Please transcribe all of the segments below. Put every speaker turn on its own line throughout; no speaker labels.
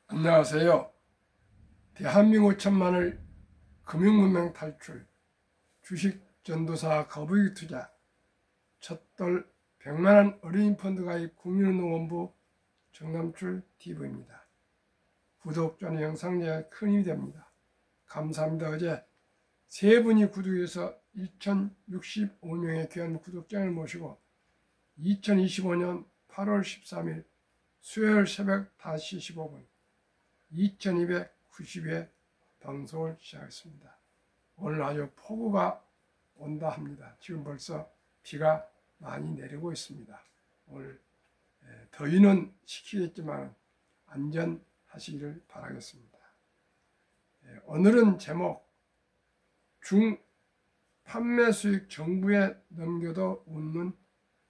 안녕하세요. 대한민국 천만을 금융문명 탈출, 주식 전도사 거부익 투자, 첫돌 100만원 어린이 펀드 가입 국민운동본부 정남출 TV입니다. 구독, 좋아요, 영상 제작에 큰 힘이 됩니다. 감사합니다. 어제 세 분이 구독해서 1065명의 귀한 구독자를 모시고 2025년 8월 13일 수요일 새벽 5시 15분 2290회 방송을 시작했습니다. 오늘 아주 폭우가 온다 합니다. 지금 벌써 비가 많이 내리고 있습니다. 오늘 더위는 식히겠지만 안전하시기를 바라겠습니다. 오늘은 제목 판매 수익 정부에 넘겨도 웃는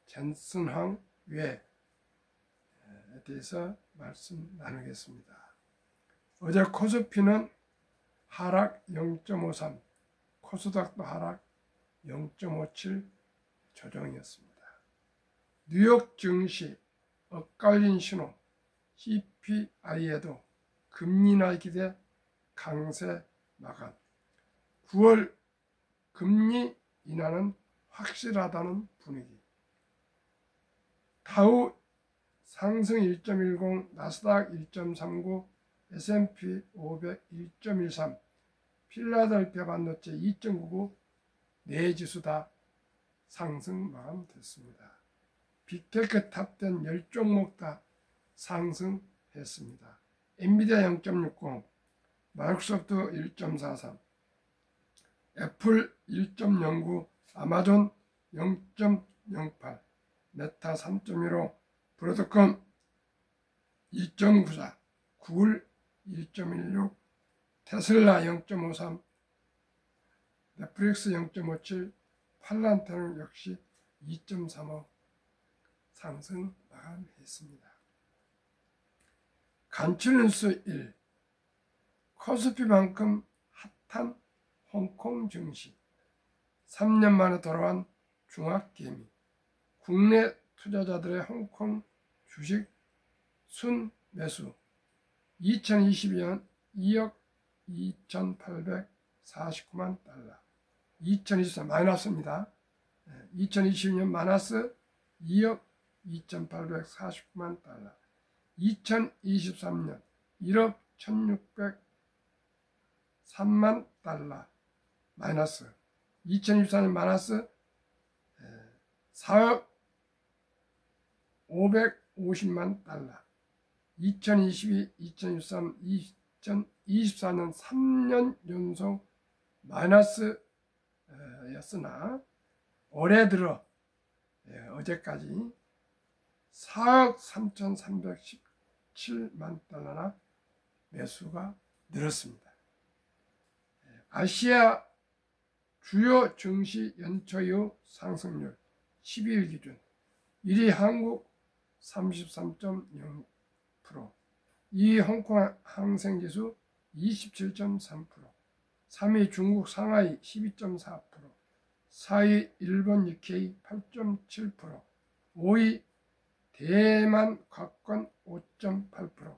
젠슨황 외에 대해서 말씀 나누겠습니다. 어제 코스피는 하락 0.53, 코스닥도 하락 0.57 조정이었습니다. 뉴욕 증시 엇갈린 신호, CPI에도 금리 인하 기대 강세 마감, 9월 금리 인하는 확실하다는 분위기, 다우 상승 1.10, 나스닥 1.39, S&P 500 1.13, 필라델피아 반도체 2.99, 네 지수 다 상승 마감됐습니다. 빅테크 탑10 10종목 다 상승했습니다. 엔비디아 0.60, 마이크로소프트 1.43, 애플 1.09, 아마존 0.08, 메타 3.15, 브로드컴 2.94, 구글 1.16, 테슬라 0.53, 넷플릭스 0.57, 팔란테는 역시 2.35 상승 마감했습니다. 간추뉴스 1, 코스피만큼 핫한 홍콩 증시, 3년 만에 돌아온 중학개미, 국내 투자자들의 홍콩 주식 순매수 2022년 2억 2,849만 달러, 2024 마이너스입니다. 2022년 마이너스 2억 2,849만 달러, 2023년 1억 1,603만 달러 마이너스, 2024년 마이너스 4억 550만 달러, 2022, 2023, 2024년 3년 연속 마이너스였으나 올해 들어 어제까지 4억 3,317만 달러나 매수가 늘었습니다. 아시아 주요 증시 연초 이후 상승률 12일 기준 1위 한국 33.0%, 2위 홍콩 항생지수 27.3%, 3위 중국 상하이 12.4%, 4위 일본 니케이 8.7%, 5위 대만 곽권 5.8%,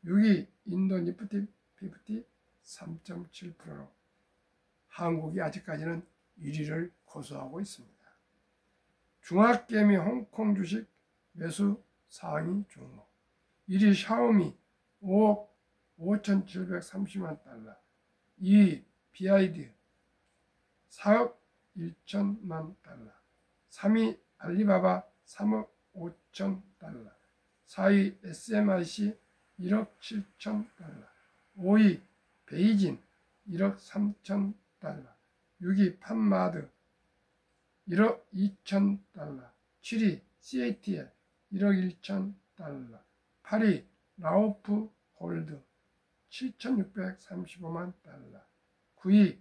6위 인도 니프티 50 3.7%로 한국이 아직까지는 1위를 고수하고 있습니다. 중학개미 홍콩 주식 매수 상위 종목 1위 샤오미 5억 5,730만 달러, 2위 BID 4억 1천만 달러, 3위 알리바바 3억 5천 달러, 4위 SMIC 1억 7천 달러, 5위 베이진 1억 3천 달러, 6위 판마드 1억 2천 달러, 7위 CATL 1억 1천 달러, 8위 라오프 홀드 7,635만 달러, 9위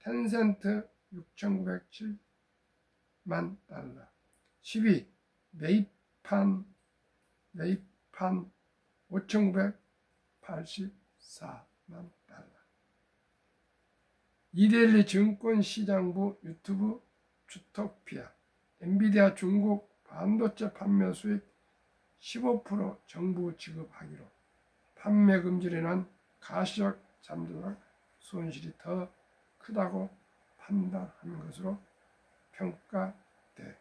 텐센트 6,907만 달러, 10위 메이판 5,984만 달러. 이데일리 증권시장부 유튜브 주토피아, 엔비디아 중국 반도체 판매 수익 15% 정부 지급하기로, 판매 금지로 인한 가시적 잠재적 손실이 더 크다고 판단한 것으로 평가돼.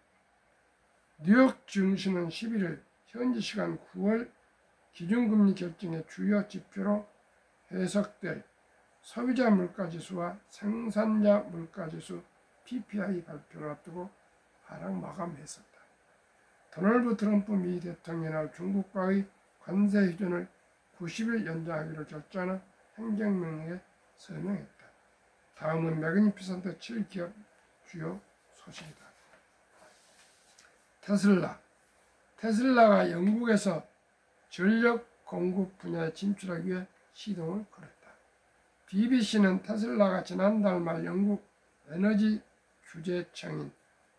뉴욕 증시는 11일 현지 시간 9월 기준금리 결정의 주요 지표로 해석될 소비자 물가지수와 생산자 물가지수 PPI 발표를 앞두고 하락 마감했었다. 도널드 트럼프 미 대통령이 중국과의 관세 휴전을 90일 연장하기로 결정하는 행정명령에 서명했다. 다음은 매그니피선트 7기업 주요 소식이다. 테슬라가 영국에서 전력 공급 분야에 진출하기 위해 시동을 걸었다. BBC는 테슬라가 지난달 말 영국 에너지 규제청인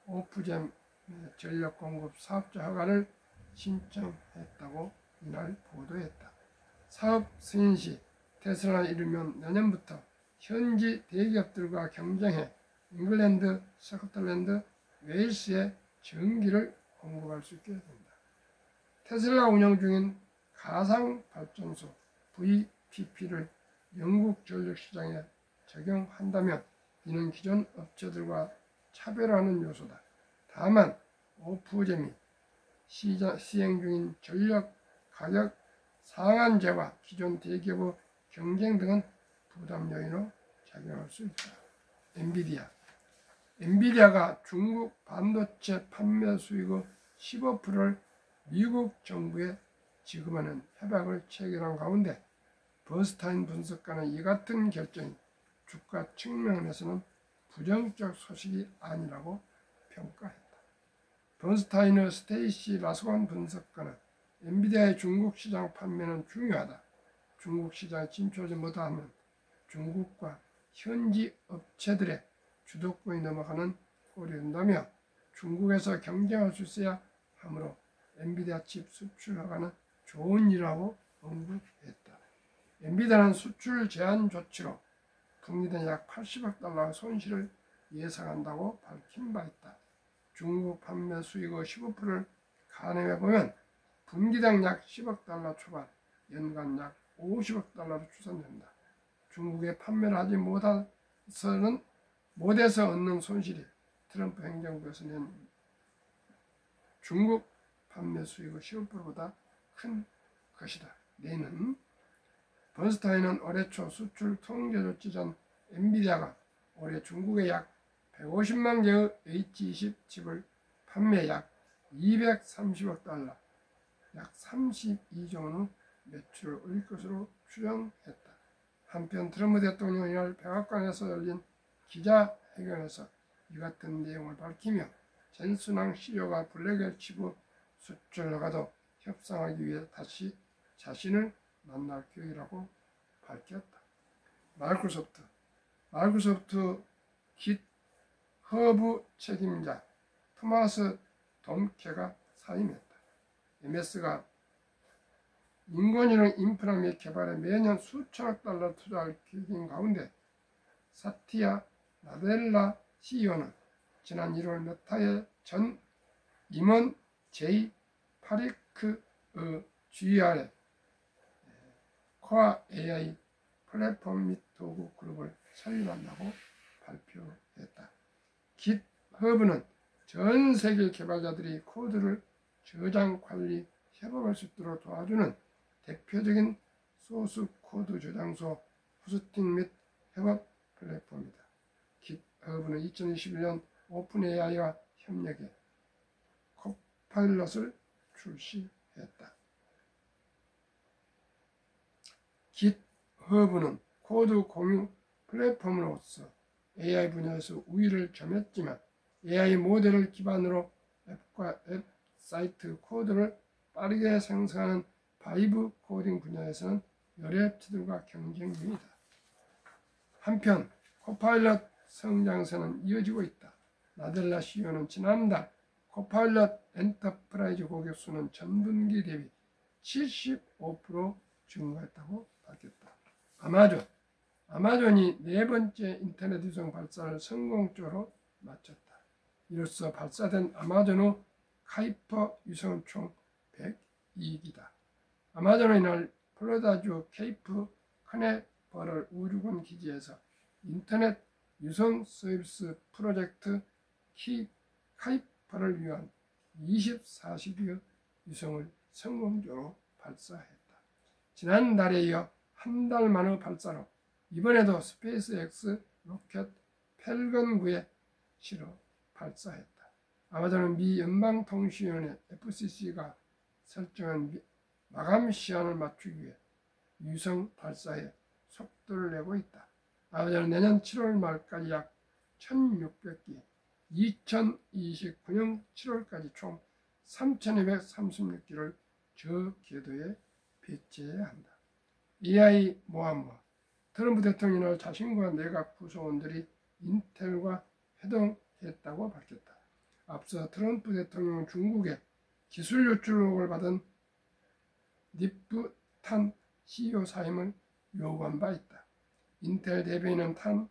오프잼 전력 공급 사업자 허가를 신청했다고 이날 보도했다. 사업 승인 시 테슬라는 이르면 내년부터 현지 대기업들과 경쟁해 잉글랜드, 스코틀랜드, 웨일스에 전기를 공급할 수 있게 된다. 테슬라 운영 중인 가상발전소 VPP를 영국 전력시장에 적용한다면 이는 기존 업체들과 차별화하는 요소다. 다만 오프잼이 시행 중인 전력 가격 상한제와 기존 대기업의 경쟁 등은 부담 요인으로 작용할 수 있다. 엔비디아가 중국 반도체 판매 수익의 15%를 미국 정부에 지급하는 협약을 체결한 가운데 버스타인 분석가는 이 같은 결정이 주가 측면에서는 부정적 소식이 아니라고 평가했다. 버스타인의 스테이시 라스건 분석가는 엔비디아의 중국 시장 판매는 중요하다. 중국 시장에 진출하지 못하면 중국과 현지 업체들의 주도권이 넘어가는 꼴이 된다며 중국에서 경쟁할 수 있어야 하므로 엔비디아 칩 수출 허가는 좋은 일이라고 언급했다. 엔비디아는 수출 제한 조치로 분기당 약 80억 달러 손실을 예상한다고 밝힌 바 있다. 중국 판매 수익의 15%를 가늠해보면 분기당 약 10억 달러 초반, 연간 약 50억 달러로 추산된다. 중국에 판매를 하지 못해서 얻는 손실이 트럼프 행정부에서 낸 중국 판매 수익의 15%보다 큰 것이다. 내는 버스타인은 올해 초 수출 통제 조치 전 엔비디아가 올해 중국에 약 150만 개의 H20 칩을 판매 약 230억 달러, 약 32조 원의 매출을 올릴 것으로 추정했다. 한편 트럼프 대통령이 이날 백악관에서 열린 기자회견에서 이 같은 내용을 밝히며 전순항 CEO가 블랙웰 칩의 수출 허가도 협상하기 위해 다시 자신을 만날 계획이라고 밝혔다. 마이크로소프트 깃허브 책임자 토마스 돔케가 사임했다. MS가 인공지능 인프라 및 개발에 매년 수천억 달러 투자할 계획인 가운데 사티아 나델라 CEO는 지난 1월 메타의 전 임원 제이 파리크의 GR의 코아 AI 플랫폼 및 도구 그룹을 설립한다고 발표했다. 깃허브는 전 세계 개발자들이 코드를 저장, 관리, 협업할 수 있도록 도와주는 대표적인 소스 코드 저장소, 호스팅 및 협업 플랫폼이다. 깃허브는 2021년 오픈 AI와 협력해 코파일럿을 출시했다. 깃허브는 코드 공유 플랫폼으로서 AI 분야에서 우위를 점했지만 AI 모델을 기반으로 앱과 앱 사이트 코드를 빠르게 생성하는 바이브 코딩 분야에서는 여러 업체들과 경쟁 중이다. 한편 코파일럿 성장세는 이어지고 있다. 나델라 CEO는 지난달 코파일럿 엔터프라이즈 고객 수는 전분기 대비 75% 증가했다고 밝혔다. 아마존이 네 번째 인터넷 위성 발사를 성공적으로 마쳤다. 이로써 발사된 아마존의 카이퍼 위성은 총 102기다. 아마존은 이날 플로리다주 케이프 커네버럴 우주군 기지에서 인터넷 유선 서비스 프로젝트 카이퍼를 위한 24시간 유성을 성공적으로 발사했다. 지난달에 이어 한 달 만의 발사로 이번에도 스페이스X 로켓 펠건 9에 실어 발사했다. 아마존은 미 연방통신위원회 FCC가 설정한 마감 시한을 맞추기 위해 유성 발사에 속도를 내고 있다. 아마존은 내년 7월 말까지 약 1,600기, 2029년 7월까지 총 3,236기를 저 궤도에 배치해야 한다. AI 모함과 트럼프 대통령과 자신과 내각 구성원들이 인텔과 회동했다고 밝혔다. 앞서 트럼프 대통령은 중국의 기술 유출 의혹을 받은 니프탄 CEO 사임을 요구한 바 있다. 인텔 대변인은 탄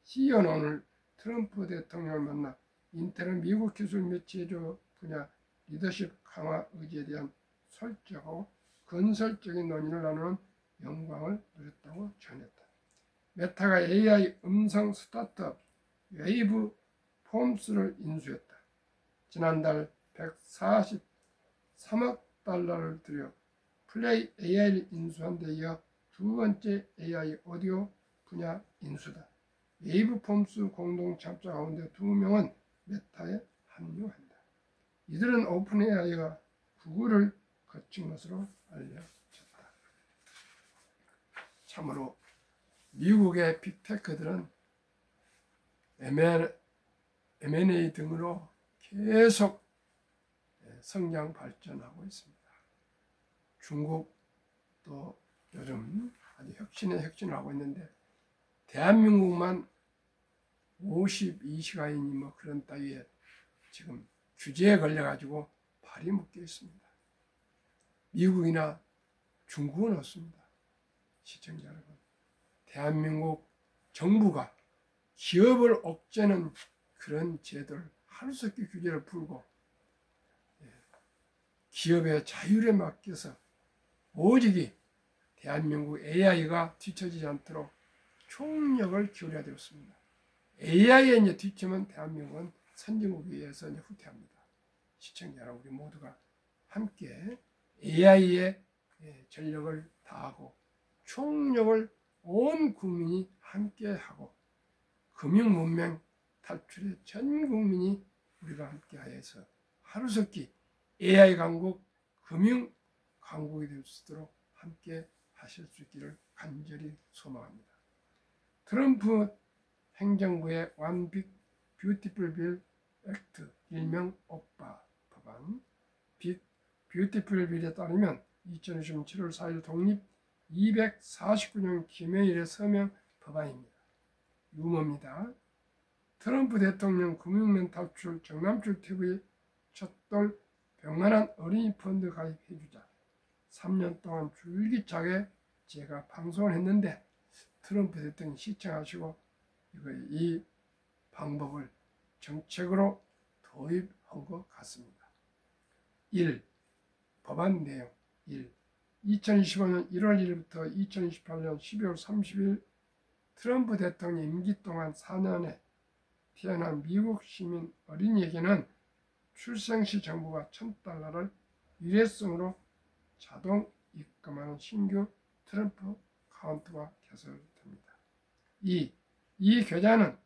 CEO는 오늘 트럼프 대통령을 만나 인텔은 미국 기술 및 제조 분야 리더십 강화 의지에 대한 솔직하고 건설적인 논의를 나누는 영광을 누렸다고 전했다. 메타가 AI 음성 스타트업 웨이브 폼스를 인수했다. 지난달 143억 달러를 들여 플레이 AI를 인수한 데 이어 두 번째 AI 오디오 분야 인수다. 웨이브 폼스 공동 창업자 가운데 2명은 메타에 합류한다. 이들은 오픈 AI가 구글을 거친 것으로 알려졌다. 참으로 미국의 빅테크들은 M&A 등으로 계속 성장 발전하고 있습니다. 중국도 요즘 아주 혁신에 혁신을 하고 있는데 대한민국만 52시간이니 뭐 그런 따위에 지금 규제에 걸려가지고 발이 묶여 있습니다. 미국이나 중국은 없습니다. 시청자 여러분, 대한민국 정부가 기업을 억제는 그런 제도를 하루속히 규제를 풀고 기업의 자율에 맡겨서 오직이 대한민국 AI가 뒤처지지 않도록 총력을 기울여야 되었습니다. AI에 이제 뒤처면 대한민국은 선진국에 의해서 이제 후퇴합니다. 시청자 여러분, 우리 모두가 함께 AI에 전력을 다하고 총력을 온 국민이 함께하고 금융문명 탈출에 전 국민이 우리가 함께하여서 하루속히 AI 강국, 금융 강국이 될 수 있도록 함께 하실 수 있기를 간절히 소망합니다. 트럼프 행정부의 One Big Beautiful Bill Act, 일명 오빠 법안, 빅 뷰티풀 빌에 따르면 2020년 7월 4일 독립 249년 기념일에 서명 법안입니다. 유머입니다. 트럼프 대통령 금융면 탈출 정남출 TV 첫돌 100만원 어린이 펀드 가입해주자. 3년 동안 줄기차게 제가 방송을 했는데 트럼프 대통령이 시청하시고 이 방법을 정책으로 도입한 것 같습니다. 1. 법안 내용 1. 2025년 1월 1일부터 2028년 12월 30일 트럼프 대통령 임기 동안 4년에 태어난 미국 시민 어린이에게는 출생 시 정부가 $1,000를 일회성으로 자동 입금하는 신규 트럼프 카운트가 개설됩니다. 2. 이 계좌는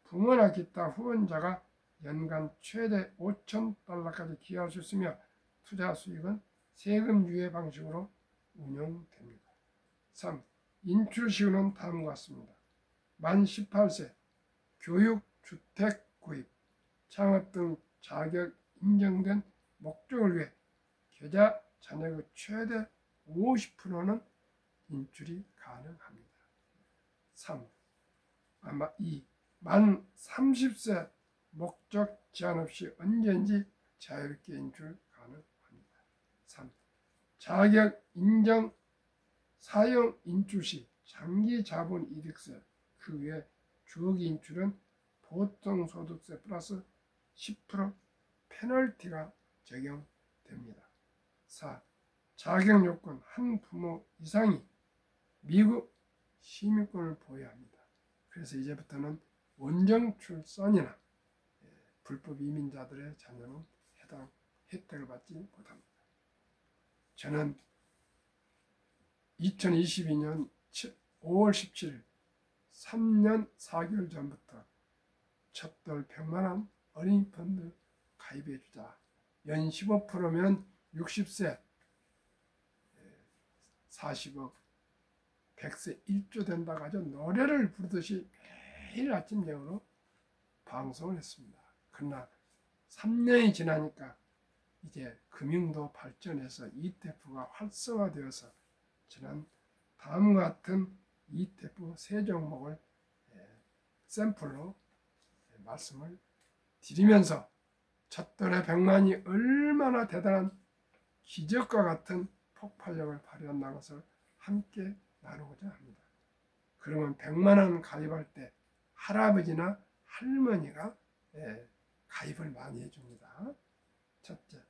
부모나 기타 후원자가 연간 최대 $5,000까지 기여할 수 있으며 투자 수익은 세금 유예 방식으로 운영됩니다. 3. 인출 시효는 다음과 같습니다. 만 18세, 교육, 주택 구입, 창업 등 자격 인정된 목적을 위해 계좌 잔액의 최대 50%는 인출이 가능합니다. 3. 2. 만 30세 목적 제한 없이 언제든지 자유롭게 인출 가능합니다. 3. 자격 인정 사용 인출 시 장기 자본 이득세 그 외 주기 인출은 보통 소득세 플러스 10% 페널티가 적용됩니다. 4. 자격 요건 한 부모 이상이 미국 시민권을 보여야 합니다. 그래서 이제부터는 원정 출산이나 불법 이민자들의 자녀는 해당 혜택을 받지 못합니다. 저는 2022년 5월 17일 3년 4개월 전부터 첫돌 100만원 어린이 펀드 가입해 주자. 연 15%면 60세 40억 100세 1조 된다고 하죠. 노래를 부르듯이 매일 아침 저녁으로 방송을 했습니다. 그러나 3년이 지나니까 이제 금융도 발전해서 ETF가 활성화되어서 저는 다음과 같은 ETF 세 종목을 샘플로 말씀을 드리면서 첫돌의 100만이 얼마나 대단한 기적과 같은 폭발력을 발휘한다는 것을 함께 나누고자 합니다. 그러면 100만원 가입할 때 할아버지나 할머니가 가입을 많이 해줍니다. 첫째,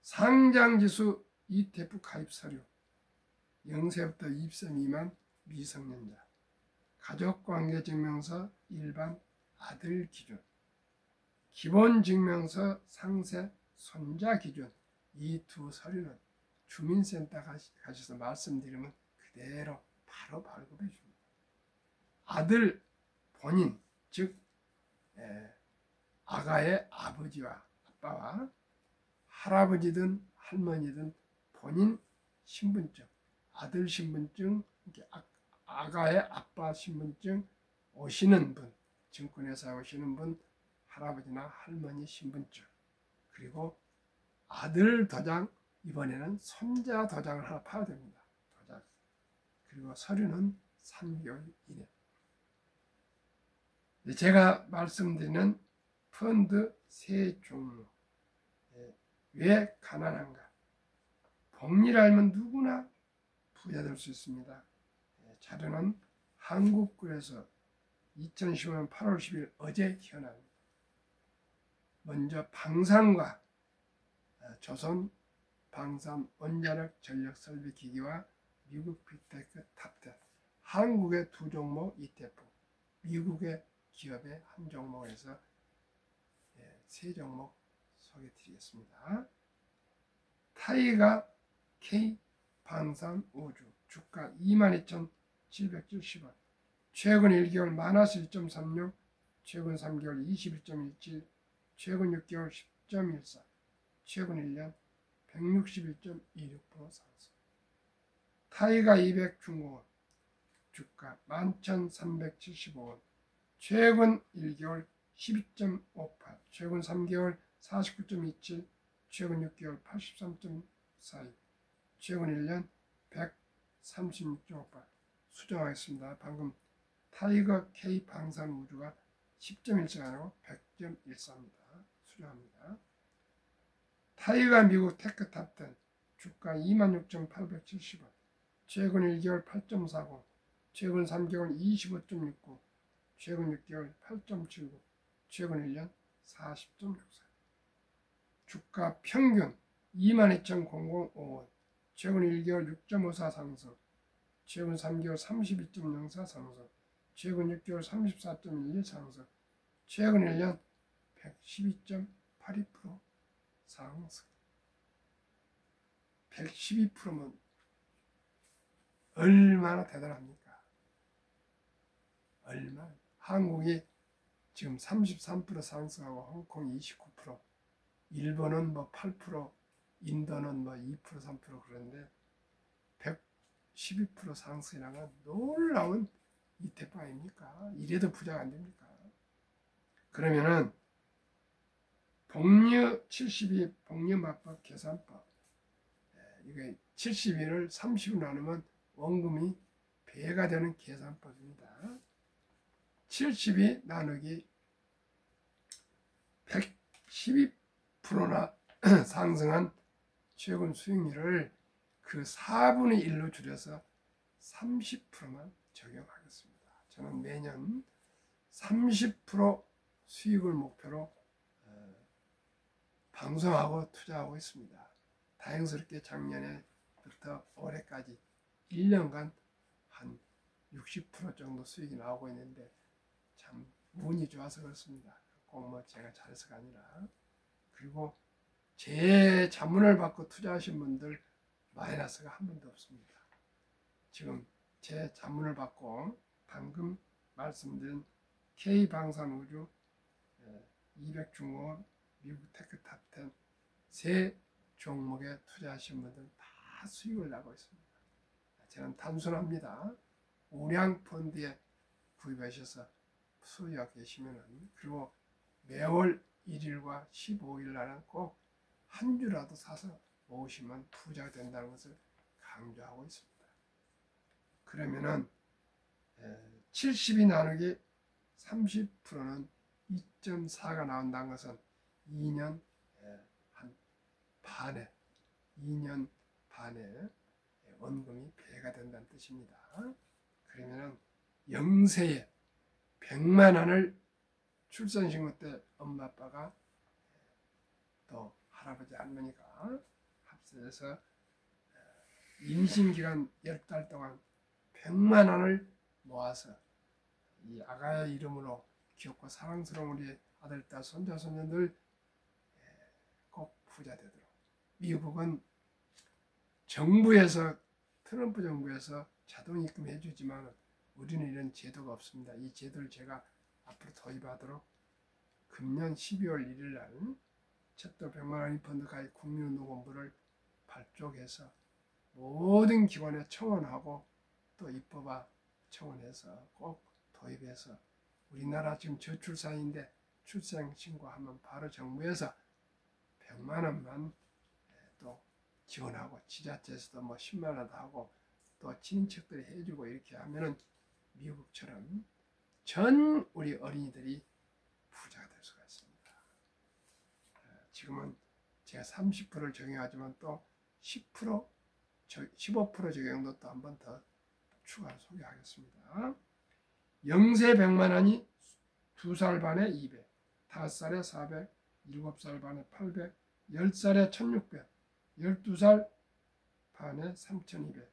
상장지수 ETF 가입 서류 0세부터 20세 미만 미성년자 가족관계증명서 일반 아들 기준 기본증명서 상세 손자 기준 이 두 서류는 주민센터 가셔서 말씀드리면 그대로 바로 발급해 줍니다. 아들 본인 즉 아가의 아버지와 아빠와 할아버지든 할머니든 본인 신분증 아들 신분증 아가의 아빠 신분증 오시는 분 증권회사에 오시는 분 할아버지나 할머니 신분증 그리고 아들 도장 이번에는 손자 도장을 하나 파야 됩니다. 도장 그리고 서류는 3개월 이내. 제가 말씀드리는 펀드 세 종류 왜 가난한가? 복리를 알면 누구나 부자 될 수 있습니다. 자료는 한국글에서 2015년 8월 10일 어제 현황입니다. 먼저 방산과 조선 방산 원자력 전력 설비 기기와 미국 빅테크 탑10 한국의 두 종목 ETF 미국의 기업의 한 종목에서 세 종목 소개해 드리겠습니다. 타이가 K 방산 우주 주가 22,770원 최근 1개월 마이너스 1.36 최근 3개월 21.17 최근 6개월 10.14 최근 1년 161.26% 상승. 타이가 200 중공업 주가 11,375원 최근 1개월 12.58 최근 3개월 49.27 최근 6개월 83.42 최근 1년 136.58 수정하겠습니다. 방금 타이거 K 방산 우주가 10.14가 아니고 100.14입니다. 수정합니다. 타이가 미국 테크탑10 주가 26,870원 최근 1개월 8.40 최근 3개월 25.69 최근 6개월 8.79 최근 1년 40.64 주가 평균 22,005원 최근 1개월 6.54 상승 최근 3개월 32.04 상승 최근 6개월 34.11 상승 최근 1년 112.82% 상승 112%면 얼마나 대단합니까? 얼마나 한국이 지금 33% 상승하고 홍콩 29% 일본은 뭐 8% 인도는 뭐 2% 3% 그런데 112% 상승이라는 놀라운 ETF 아닙니까? 이래도 부자가 안 됩니까? 그러면은 복리 72 복리마법 계산법 이게 72를 30으로 나누면 원금이 배가 되는 계산법입니다. 72 나누기 112%나 상승한 최근 수익률을 그 4분의 1로 줄여서 30%만 적용하겠습니다. 저는 매년 30% 수익을 목표로 방송하고 투자하고 있습니다. 다행스럽게 작년에부터 올해까지 1년간 한 60% 정도 수익이 나오고 있는데 참 운이 좋아서 그렇습니다. 꼭 뭐 제가 잘해서가 아니라. 그리고 제 자문을 받고 투자하신 분들 마이너스가 한 번도 없습니다. 지금 제 자문을 받고 방금 말씀드린 K방산우주 200중공업 미국 테크탑10 세 종목에 투자하신 분들 다 수익을 나고 있습니다. 저는 단순합니다. 우량 펀드에 구입하셔서 수익하고 계시면은, 그리고 매월 1일과 15일 날은 꼭 한 주라도 사서 모으시면 부자가 된다는 것을 강조하고 있습니다. 그러면은 70이 나누기 30%는 2.4가 나온다는 것은 2년 반에 원금이 배가 된다는 뜻입니다. 그러면은 영세에 100만 원을 출산신고 때 엄마 아빠가 또 할아버지 할머니가 합세해서 임신기간 10달 동안 100만 원을 모아서 이 아가의 이름으로 귀엽고 사랑스러운 우리 아들, 딸, 손자, 손녀들 꼭 부자 되도록. 미국은 정부에서, 트럼프 정부에서 자동 입금해 주지만 우리는 이런 제도가 없습니다. 이 제도를 제가 앞으로 도입하도록 금년 12월 1일 날 챕터 100만 원 펀드 가입 국민운동본부를 발족해서 모든 기관에 청원하고 또 입법화 청원해서 꼭 도입해서, 우리나라 지금 저출산인데 출생신고하면 바로 정부에서 100만 원만 또 지원하고, 지자체에서도 뭐 10만 원도 하고 또 친인척들이 해주고, 이렇게 하면은 미국처럼 전 우리 어린이들이 부자가 될 수가 있습니다. 지금은 제가 30%를 적용하지만 또 10%, 15% 적용도 또 한 번 더 추가 소개하겠습니다. 영세 100만 원이 2살 반에 200, 5살에 400, 7살 반에 800, 10살에 1600, 12살 반에 3200,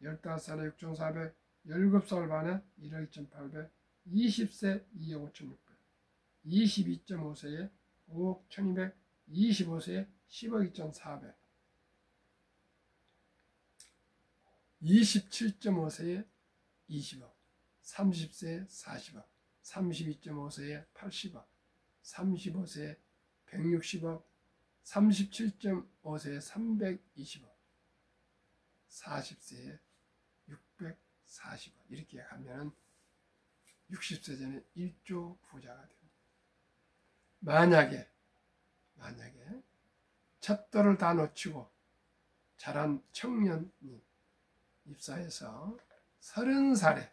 15살에 6400, 17살 반에 1억 2800, 20세 2억 5600, 22.5세에 5억 1200, 25세에 10억 2400, 27.5세에 20억, 30세에 40억, 32.5세에 80억, 35세에 160억, 37.5세에 320억, 40세에 640억. 이렇게 가면은 60세 전에 1조 부자가 됩니다. 만약에 찻돌을 다 놓치고 자란 청년이 입사해서 30살에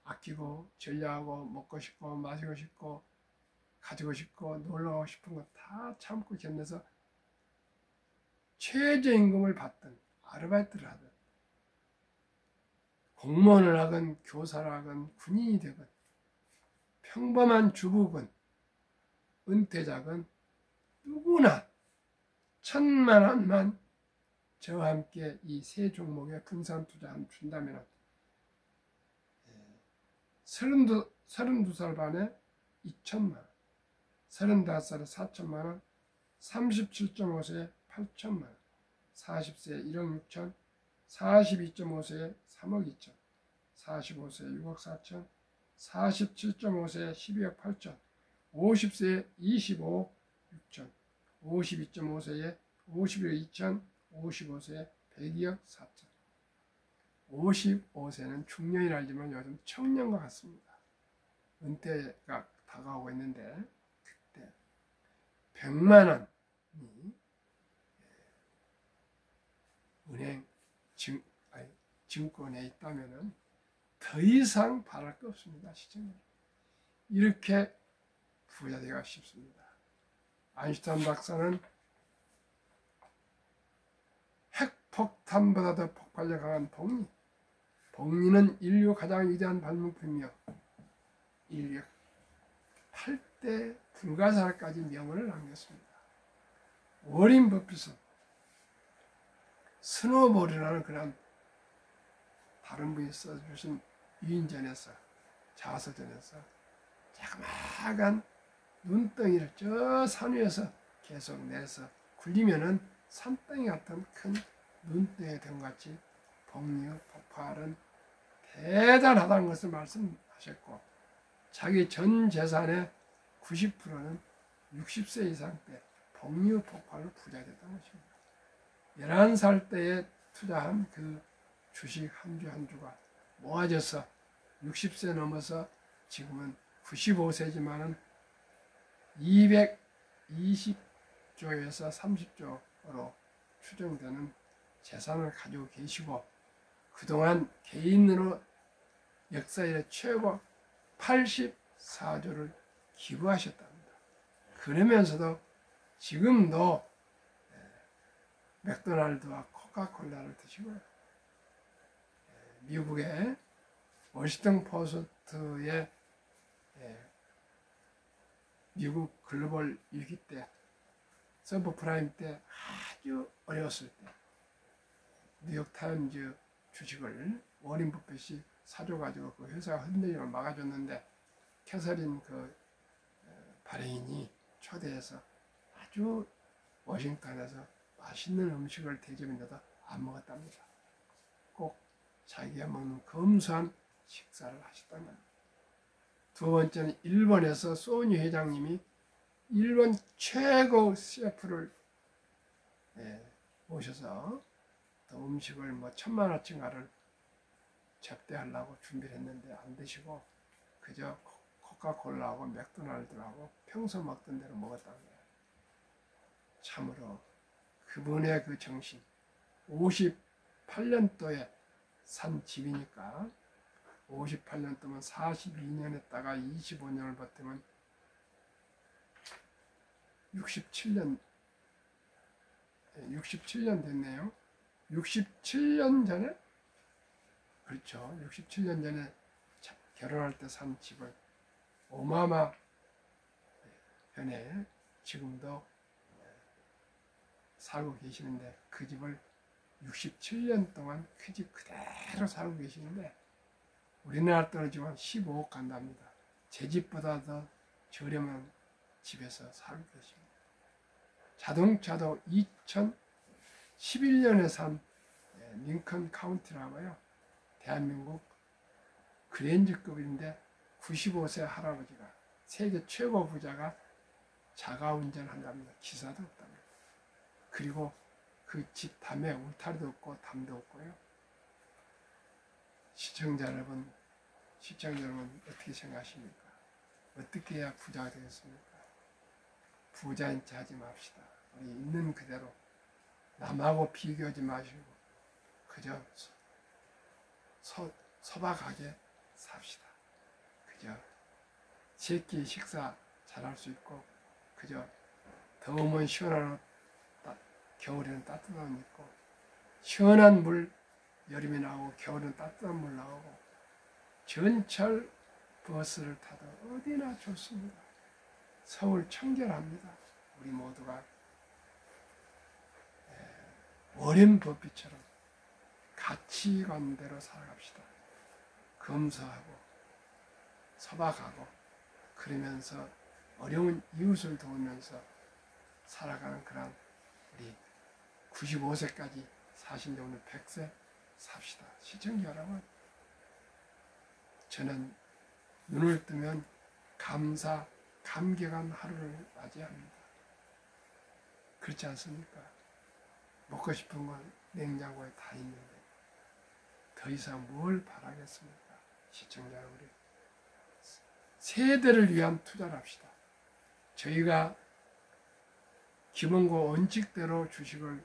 아끼고 전략하고 먹고 싶고 마시고 싶고 가지고 싶고 놀러 가고 싶은 거 다 참고 견뎌서 최저임금을 받든 아르바이트를 하든 공무원을 하건 교사를 하건 군인이 되건 평범한 주부건 은퇴자건 누구나 1000만 원만 저와 함께 이 세 종목에 분산 투자 준다면 32살 반에 2천만 원, 35살에 4천만 원, 37.5세에 8천만 원, 40세에 1억 6천, 42.5세에 3억 2천, 45세에 6억 4천, 47.5세에 12억 8천, 50세에 25억 6천, 52.5세에 51억 2천, 55세에 102억 4천. 55세는 중년이라지만 요즘 청년과 같습니다. 은퇴가 다가오고 있는데 그때 100만 원이 은행 증권에 있다면 더 이상 바랄 거 없습니다. 시청자, 이렇게 부자 되기가 쉽습니다. 아인슈타인 박사는 핵폭탄보다 더 폭발력 강한 복리는 인류 가장 위대한 발명품이며 인류 8대 불가사까지 명언을 남겼습니다. 워린 버핏은 스노볼이라는 그런 다른 분이 써주신 위인전에서 자서전에서 자그마한 눈덩이를 저 산 위에서 계속 내서 굴리면은 산덩이 같은 큰 눈덩이 된 것 같이 복류 폭발은 대단하다는 것을 말씀하셨고, 자기 전 재산의 90%는 60세 이상 때 복류 폭발로 부자 됐다는 것입니다. 11살 때에 투자한 그 주식 한 주 한 주가 모아져서 60세 넘어서 지금은 95세지만은 220조에서 30조로 추정되는 재산을 가지고 계시고, 그동안 개인으로 역사의 최고 84조를 기부하셨답니다. 그러면서도 지금도 맥도날드와 코카콜라를 드시고요. 미국의 워싱턴 포스트의 미국 글로벌 위기 때, 서브프라임 때 아주 어려웠을 때 뉴욕타임즈 주식을 워린 버핏이 사줘가지고 그 회사가 흔들림을 막아줬는데, 캐서린 그 발해인이 초대해서 아주 워싱턴에서 맛있는 음식을 대접했는데도 안 먹었답니다. 꼭 자기가 먹는 검소한 식사를 하셨다는 겁니다. 두 번째는 일본에서 소니 회장님이 일본 최고 셰프를 모셔서 또 음식을 뭐 1000만원어치가를 접대하려고 준비를 했는데 안 드시고 그저 코카콜라하고 맥도날드하고 평소 먹던 대로 먹었다는 거예요. 참으로 그분의 그 정신, 58년도에 산 집이니까 58년도면 42년 했다가 25년을 버티면 67년 됐네요. 67년 전에, 그렇죠, 67년 전에 결혼할 때 산 집을 어마어마 현에 지금도 살고 계시는데, 그 집을 67년 동안 그 집 그대로 살고 계시는데, 우리나라 떨어지면 15억 간답니다. 제 집보다 더 저렴한 집에서 살고 계십니다. 자동차도 2011년에 산 링컨 카운티라고요. 대한민국 그랜저급인데 95세 할아버지가 세계 최고 부자가 자가 운전한답니다. 기사도 없답니다. 그리고 그 집 담에 울타리도 없고 담도 없고요. 시청자 여러분 어떻게 생각하십니까? 어떻게 해야 부자가 되겠습니까? 부자인 체 하지 맙시다. 우리 있는 그대로 남하고 비교하지 마시고 그저 소박하게 삽시다. 그저 세끼 식사 잘할 수 있고, 그저 더우면 시원한 옷, 겨울에는 따뜻한 옷 입고, 시원한 물 여름에 나오고 겨울에는 따뜻한 물 나오고, 전철 버스를 타도 어디나 좋습니다. 서울 청결합니다. 우리 모두가 워렌 버핏처럼 가치관대로 살아갑시다. 검소하고 소박하고, 그러면서 어려운 이웃을 도우면서 살아가는 그런 우리 95세까지 사신데 오늘 100세 삽시다. 시청자 여러분, 저는 눈을 뜨면 감격한 하루를 맞이합니다. 그렇지 않습니까? 먹고 싶은 건 냉장고에 다 있는데 더 이상 뭘 바라겠습니까? 시청자 여러분, 세대를 위한 투자를 합시다. 저희가 기본고 원칙대로 주식을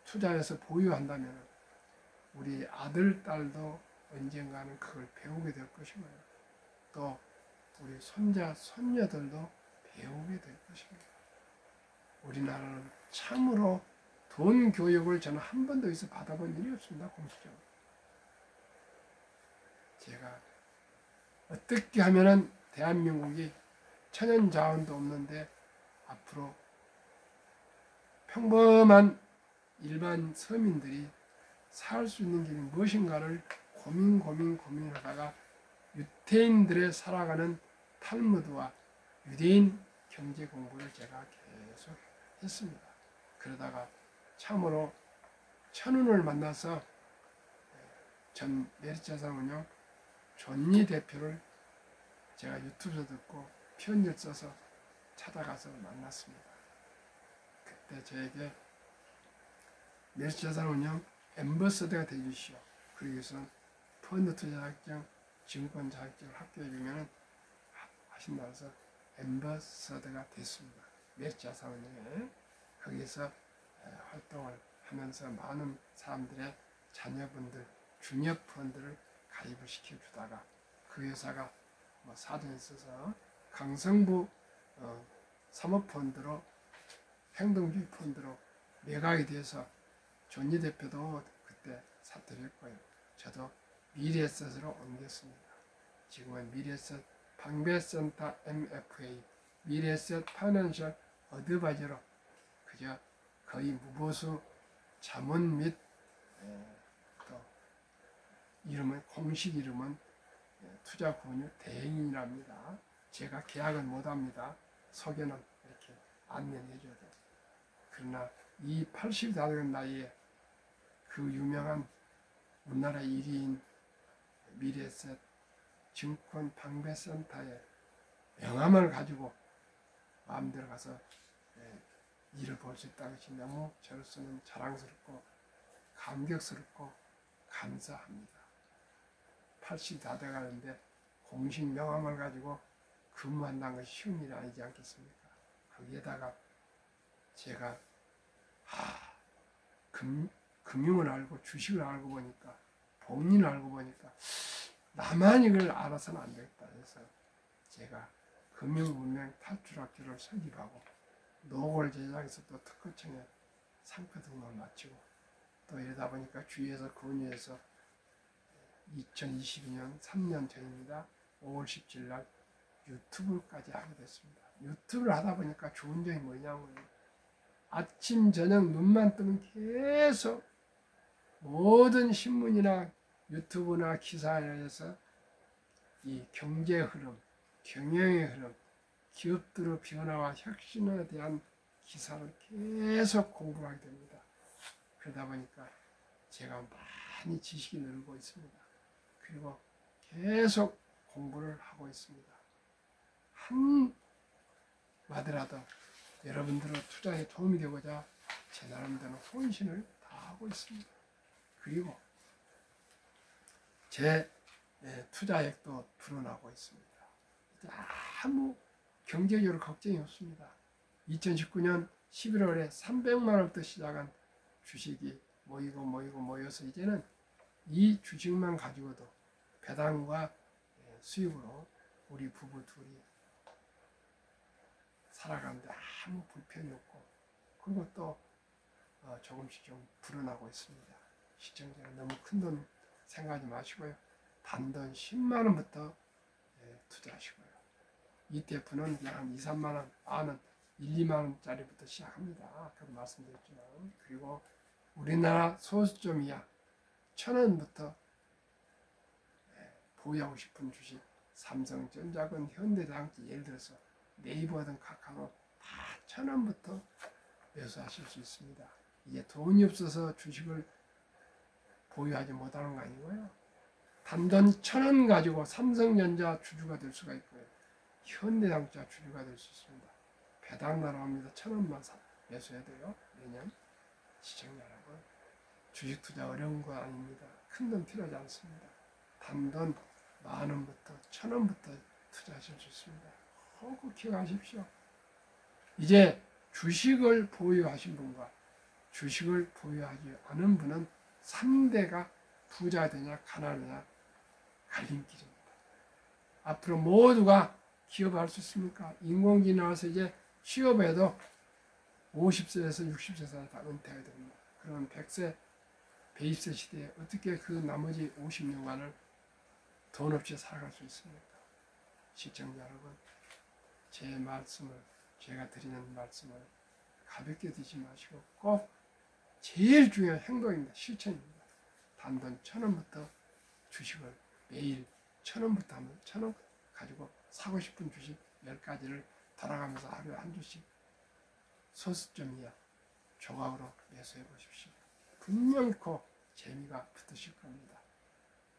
투자해서 보유한다면 우리 아들, 딸도 언젠가는 그걸 배우게 될 것이고요. 또 우리 손자, 손녀들도 배우게 될 것입니다. 우리나라는 참으로 돈 교육을 저는 한 번도 여기서 받아본 일이 없습니다. 공식적으로. 제가 어떻게 하면은 대한민국이 천연 자원도 없는데 앞으로 평범한 일반 서민들이 살 수 있는 길이 무엇인가를 고민하다가 유태인들의 살아가는 탈무드와 유대인 경제 공부를 제가 계속 했습니다. 그러다가 참으로 천운을 만나서 전 메리츠자산운용 존니 대표를 제가 유튜브에서 듣고 편지를 써서 찾아가서 만났습니다. 그때 저에게 메리츠자산운용 엠버서더가 되주시오. 그러기 위해서는 펀드 투자 자격증, 증권 자격증을 합격해주면 하신다고 해서 엠버서더가 됐습니다. 메리츠자산운용에 거기서 활동을 하면서 많은 사람들의 자녀분들, 주니어 펀드를 가입을 시켜주다가 그 회사가 사정에 있어서 강성부 사모펀드로 행동주의 펀드로 매각이 돼서 존니 대표도 그때 사퇴를 했고요. 저도 미래에셋으로 옮겼습니다. 지금은 미래에셋 방배센터 MFA 미래에셋 파이낸셜 어드바이저로 그저 거의 무보수 자문 및 또 이름은 공식 이름은 투자 권유 대행이랍니다. 제가 계약은 못합니다. 소개는 이렇게 안내를 해줘도. 그러나 이 80이 다 된 나이에 그 유명한 우리나라 1위인 미래에셋 증권 방배센터의 명함을 가지고 마음대로 가서 일을 볼 수 있다는 것이 너무 저로서는 자랑스럽고 감격스럽고 감사합니다. 80이 다 돼가는데 공식 명함을 가지고 근무한다는 것이 쉬운 일이 아니지 않겠습니까? 거기에다가 제가 금융을 알고 주식을 알고 보니까 법리를 알고 보니까 나만 이걸 알아서는 안 되겠다 해서 제가 금융문명 탈출학교를 설립하고 노골 제작에서 또 특허청에 상표 등록을 마치고 또 이러다 보니까 주위에서 권유해서 2022년 3년 전입니다. 5월 17일 날 유튜브까지 하게 됐습니다. 유튜브를 하다 보니까 좋은 점이 뭐냐고요. 아침 저녁 눈만 뜨면 계속 모든 신문이나 유튜브나 기사에서 이 경제 흐름, 경영의 흐름, 기업들의 변화와 혁신에 대한 기사를 계속 공부하게 됩니다. 그러다 보니까 제가 많이 지식이 늘고 있습니다. 그리고 계속 공부를 하고 있습니다. 한마디라도 여러분들의 투자에 도움이 되고자 제 나름대로 혼신을 다하고 있습니다. 그리고 제 투자액도 불어나고 있습니다. 아무 경제적으로 걱정이 없습니다. 2019년 11월에 300만 원부터 시작한 주식이 모여서 이제는 이 주식만 가지고도 배당과 수익으로 우리 부부 둘이 살아가는데 아무 불편이 없고 그리고 또 조금씩 좀 불어나고 있습니다. 시청자는 너무 큰 돈 생각하지 마시고요. 단돈 10만 원부터 투자하시고요. ETF는 그냥 한 2, 3만 원, 아는 1, 2만 원짜리부터 시작합니다. 아까도 말씀드렸지만 그리고 우리나라 소수점 이하 1,000원부터 보유하고 싶은 주식 삼성전자건 현대자동차 예를 들어서 네이버든 카카오 다 1,000원부터 매수하실 수 있습니다. 이게 돈이 없어서 주식을 보유하지 못하는 거 아니고요. 단돈 1,000원 가지고 삼성전자 주주가 될 수가 있고요. 현대자동차 주주가 될 수 있습니다. 배당 나라옵니다. 1,000원만 매수해야 돼요. 매년. 시청자 여러분. 주식 투자 어려운 거 아닙니다. 큰 돈 필요하지 않습니다. 단돈 10,000원부터 1,000원부터 투자하실 수 있습니다. 꼭 기억하십시오. 이제 주식을 보유하신 분과 주식을 보유하지 않은 분은 3대가 부자 되냐 가난하냐 갈림길입니다. 앞으로 모두가 기업을 할 수 있습니까? 인공지능 나와서 이제 취업해도 50세에서 60세 사이 다 은퇴가 됩니다. 그럼 100세, 120세 시대에 어떻게 그 나머지 50년간을 돈 없이 살아갈 수 있습니까? 시청자 여러분, 제 말씀을, 제가 드리는 말씀을 가볍게 드지 마시고 꼭 제일 중요한 행동입니다. 실천입니다. 단돈 1,000원부터 주식을 매일 1,000원부터 하면 1,000원 가지고 사고 싶은 주식 10가지를 돌아가면서 하루에 한 주씩 소수점이야 조각으로 매수해 보십시오. 분명코 재미가 붙으실 겁니다.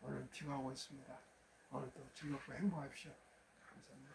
오늘 비가 오고 있습니다. 오늘도 즐겁고 행복하십시오. 감사합니다.